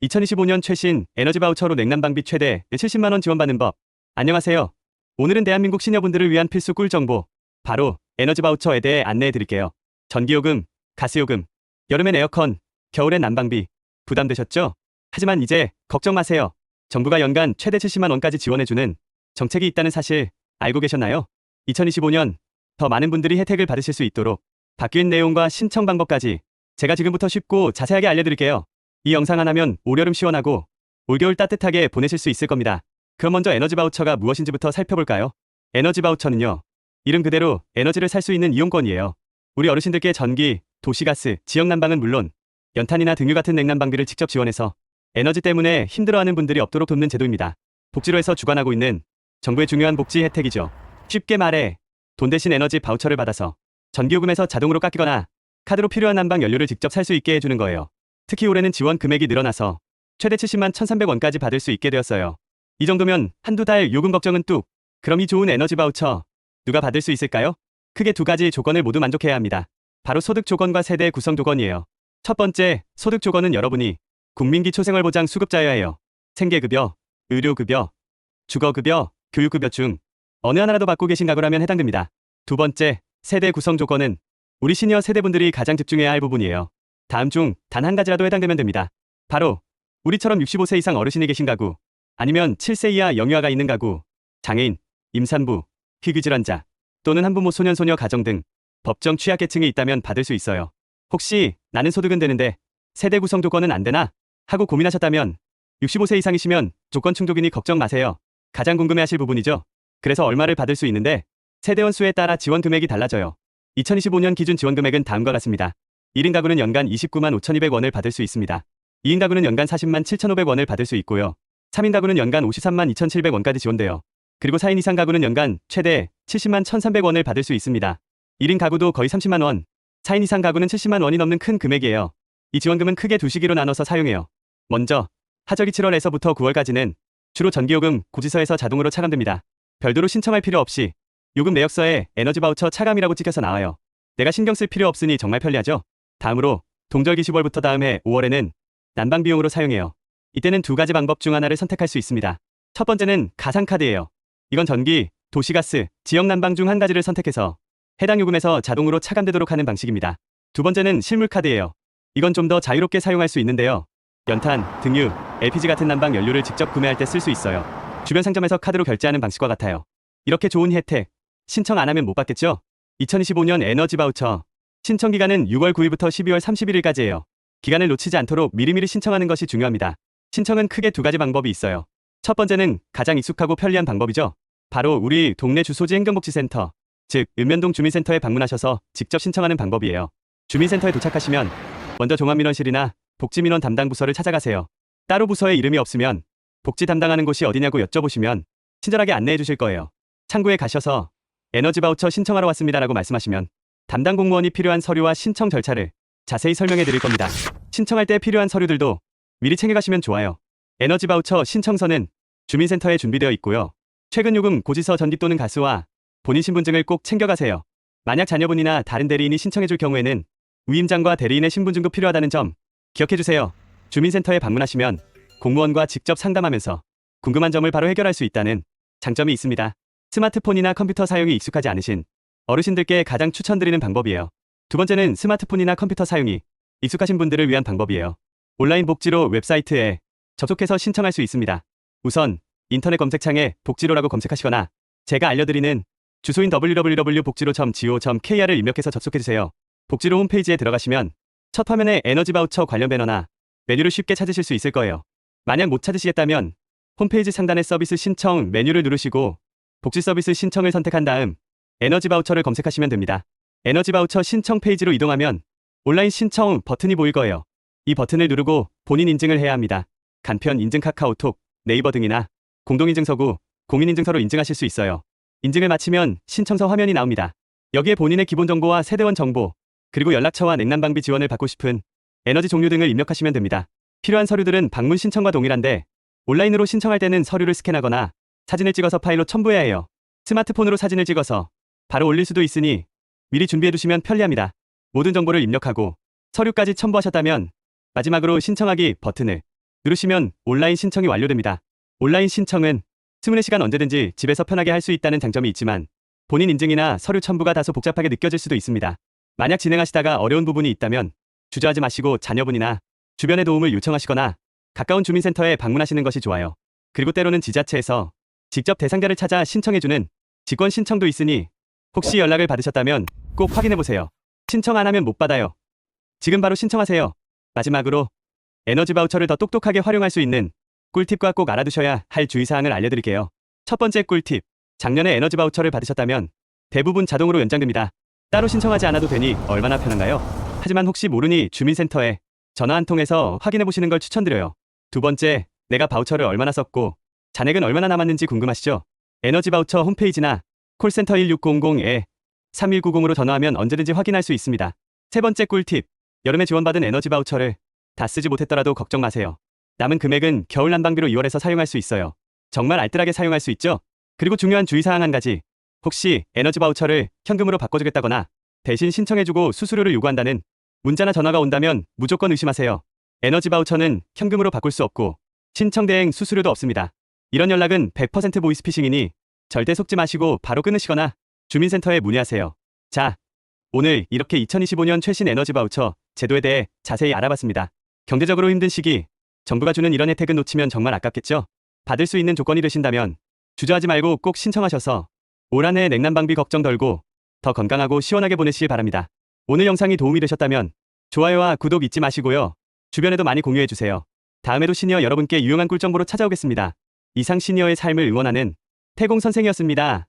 2025년 최신 에너지 바우처로 냉난방비 최대 70만원 지원받는 법. 안녕하세요. 오늘은 대한민국 시니어분들을 위한 필수 꿀 정보, 바로 에너지 바우처에 대해 안내해 드릴게요. 전기요금, 가스요금, 여름엔 에어컨, 겨울엔 난방비. 부담되셨죠? 하지만 이제 걱정 마세요. 정부가 연간 최대 70만원까지 지원해주는 정책이 있다는 사실 알고 계셨나요? 2025년 더 많은 분들이 혜택을 받으실 수 있도록 바뀐 내용과 신청 방법까지 제가 지금부터 쉽고 자세하게 알려드릴게요. 이 영상 하나면 올여름 시원하고 올겨울 따뜻하게 보내실 수 있을 겁니다. 그럼 먼저 에너지 바우처가 무엇인지부터 살펴볼까요? 에너지 바우처는요, 이름 그대로 에너지를 살 수 있는 이용권이에요. 우리 어르신들께 전기, 도시가스, 지역난방은 물론 연탄이나 등유 같은 냉난방비를 직접 지원해서 에너지 때문에 힘들어하는 분들이 없도록 돕는 제도입니다. 복지로에서 주관하고 있는 정부의 중요한 복지 혜택이죠. 쉽게 말해 돈 대신 에너지 바우처를 받아서 전기요금에서 자동으로 깎이거나 카드로 필요한 난방 연료를 직접 살 수 있게 해주는 거예요. 특히 올해는 지원 금액이 늘어나서 최대 70만 1,300원까지 받을 수 있게 되었어요. 이 정도면 한두 달 요금 걱정은 뚝. 그럼 이 좋은 에너지 바우처 누가 받을 수 있을까요? 크게 두 가지 조건을 모두 만족해야 합니다. 바로 소득 조건과 세대 구성 조건이에요. 첫 번째, 소득 조건은 여러분이 국민기초생활보장 수급자여야 해요. 생계급여, 의료급여, 주거급여, 교육급여 중 어느 하나라도 받고 계신 가구라면 해당됩니다. 두 번째, 세대 구성 조건은 우리 시니어 세대분들이 가장 집중해야 할 부분이에요. 다음 중 단 한 가지라도 해당되면 됩니다. 바로 우리처럼 65세 이상 어르신이 계신 가구, 아니면 7세 이하 영유아가 있는 가구, 장애인, 임산부, 희귀질환자, 또는 한부모 소년 소녀 가정 등 법정 취약계층이 있다면 받을 수 있어요. 혹시 나는 소득은 되는데 세대 구성 조건은 안 되나? 하고 고민하셨다면 65세 이상이시면 조건 충족이니 걱정 마세요. 가장 궁금해하실 부분이죠. 그래서 얼마를 받을 수 있는데 세대원 수에 따라 지원 금액이 달라져요. 2025년 기준 지원 금액은 다음과 같습니다. 1인 가구는 연간 29만 5,200원을 받을 수 있습니다. 2인 가구는 연간 40만 7,500원을 받을 수 있고요. 3인 가구는 연간 53만 2,700원까지 지원돼요. 그리고 4인 이상 가구는 연간 최대 70만 1,300원을 받을 수 있습니다. 1인 가구도 거의 30만 원, 4인 이상 가구는 70만 원이 넘는 큰 금액이에요. 이 지원금은 크게 두 시기로 나눠서 사용해요. 먼저 하절기 7월에서부터 9월까지는 주로 전기요금 고지서에서 자동으로 차감됩니다. 별도로 신청할 필요 없이 요금 내역서에 에너지 바우처 차감이라고 찍혀서 나와요. 내가 신경 쓸 필요 없으니 정말 편리하죠? 다음으로 동절기 10월부터 다음 해 5월에는 난방 비용으로 사용해요. 이때는 두 가지 방법 중 하나를 선택할 수 있습니다. 첫 번째는 가상카드예요. 이건 전기, 도시가스, 지역 난방 중 한 가지를 선택해서 해당 요금에서 자동으로 차감되도록 하는 방식입니다. 두 번째는 실물카드예요. 이건 좀 더 자유롭게 사용할 수 있는데요. 연탄, 등유, LPG 같은 난방 연료를 직접 구매할 때 쓸 수 있어요. 주변 상점에서 카드로 결제하는 방식과 같아요. 이렇게 좋은 혜택, 신청 안 하면 못 받겠죠? 2025년 에너지 바우처 신청 기간은 6월 9일부터 12월 31일까지예요. 기간을 놓치지 않도록 미리미리 신청하는 것이 중요합니다. 신청은 크게 두 가지 방법이 있어요. 첫 번째는 가장 익숙하고 편리한 방법이죠. 바로 우리 동네 주소지 행정복지센터, 즉 읍면동 주민센터에 방문하셔서 직접 신청하는 방법이에요. 주민센터에 도착하시면 먼저 종합민원실이나 복지민원 담당 부서를 찾아가세요. 따로 부서에 이름이 없으면 복지 담당하는 곳이 어디냐고 여쭤보시면 친절하게 안내해 주실 거예요. 창구에 가셔서 에너지 바우처 신청하러 왔습니다라고 말씀하시면 담당 공무원이 필요한 서류와 신청 절차를 자세히 설명해 드릴 겁니다. 신청할 때 필요한 서류들도 미리 챙겨가시면 좋아요. 에너지 바우처 신청서는 주민센터에 준비되어 있고요. 최근 요금 고지서 전기 또는 가스와 본인 신분증을 꼭 챙겨가세요. 만약 자녀분이나 다른 대리인이 신청해 줄 경우에는 위임장과 대리인의 신분증도 필요하다는 점 기억해 주세요. 주민센터에 방문하시면 공무원과 직접 상담하면서 궁금한 점을 바로 해결할 수 있다는 장점이 있습니다. 스마트폰이나 컴퓨터 사용이 익숙하지 않으신 어르신들께 가장 추천드리는 방법이에요. 두 번째는 스마트폰이나 컴퓨터 사용이 익숙하신 분들을 위한 방법이에요. 온라인 복지로 웹사이트에 접속해서 신청할 수 있습니다. 우선 인터넷 검색창에 복지로라고 검색하시거나 제가 알려드리는 주소인 www.복지로.go.kr을 입력해서 접속해주세요. 복지로 홈페이지에 들어가시면 첫 화면에 에너지 바우처 관련 배너나 메뉴를 쉽게 찾으실 수 있을 거예요. 만약 못 찾으시겠다면 홈페이지 상단의 서비스 신청 메뉴를 누르시고 복지 서비스 신청을 선택한 다음 에너지 바우처를 검색하시면 됩니다. 에너지 바우처 신청 페이지로 이동하면 온라인 신청 버튼이 보일 거예요. 이 버튼을 누르고 본인 인증을 해야 합니다. 간편 인증 카카오톡, 네이버 등이나 공동인증서구, 공인인증서로 인증하실 수 있어요. 인증을 마치면 신청서 화면이 나옵니다. 여기에 본인의 기본 정보와 세대원 정보, 그리고 연락처와 냉난방비 지원을 받고 싶은 에너지 종류 등을 입력하시면 됩니다. 필요한 서류들은 방문 신청과 동일한데 온라인으로 신청할 때는 서류를 스캔하거나 사진을 찍어서 파일로 첨부해야 해요. 스마트폰으로 사진을 찍어서 바로 올릴 수도 있으니 미리 준비해두시면 편리합니다. 모든 정보를 입력하고 서류까지 첨부하셨다면 마지막으로 신청하기 버튼을 누르시면 온라인 신청이 완료됩니다. 온라인 신청은 24시간 언제든지 집에서 편하게 할 수 있다는 장점이 있지만 본인 인증이나 서류 첨부가 다소 복잡하게 느껴질 수도 있습니다. 만약 진행하시다가 어려운 부분이 있다면 주저하지 마시고 자녀분이나 주변의 도움을 요청하시거나 가까운 주민센터에 방문하시는 것이 좋아요. 그리고 때로는 지자체에서 직접 대상자를 찾아 신청해주는 직권 신청도 있으니 혹시 연락을 받으셨다면 꼭 확인해보세요. 신청 안 하면 못 받아요. 지금 바로 신청하세요. 마지막으로 에너지 바우처를 더 똑똑하게 활용할 수 있는 꿀팁과 꼭 알아두셔야 할 주의사항을 알려드릴게요. 첫 번째 꿀팁, 작년에 에너지 바우처를 받으셨다면 대부분 자동으로 연장됩니다. 따로 신청하지 않아도 되니 얼마나 편한가요? 하지만 혹시 모르니 주민센터에 전화 한 통해서 확인해보시는 걸 추천드려요. 두 번째, 내가 바우처를 얼마나 썼고 잔액은 얼마나 남았는지 궁금하시죠? 에너지 바우처 홈페이지나 콜센터 1600에 3190으로 전화하면 언제든지 확인할 수 있습니다. 세 번째 꿀팁, 여름에 지원받은 에너지 바우처를 다 쓰지 못했더라도 걱정 마세요. 남은 금액은 겨울 난방비로 2월에서 사용할 수 있어요. 정말 알뜰하게 사용할 수 있죠? 그리고 중요한 주의사항 한 가지, 혹시 에너지 바우처를 현금으로 바꿔주겠다거나 대신 신청해주고 수수료를 요구한다는 문자나 전화가 온다면 무조건 의심하세요. 에너지 바우처는 현금으로 바꿀 수 없고 신청 대행 수수료도 없습니다. 이런 연락은 100% 보이스피싱이니 절대 속지 마시고 바로 끊으시거나 주민센터에 문의하세요. 자, 오늘 이렇게 2025년 최신 에너지 바우처 제도에 대해 자세히 알아봤습니다. 경제적으로 힘든 시기, 정부가 주는 이런 혜택은 놓치면 정말 아깝겠죠? 받을 수 있는 조건이 되신다면 주저하지 말고 꼭 신청하셔서 올 한 해 냉난방비 걱정 덜고 더 건강하고 시원하게 보내시길 바랍니다. 오늘 영상이 도움이 되셨다면 좋아요와 구독 잊지 마시고요. 주변에도 많이 공유해주세요. 다음에도 시니어 여러분께 유용한 꿀정보로 찾아오겠습니다. 이상 시니어의 삶을 응원하는 태공 선생이었습니다.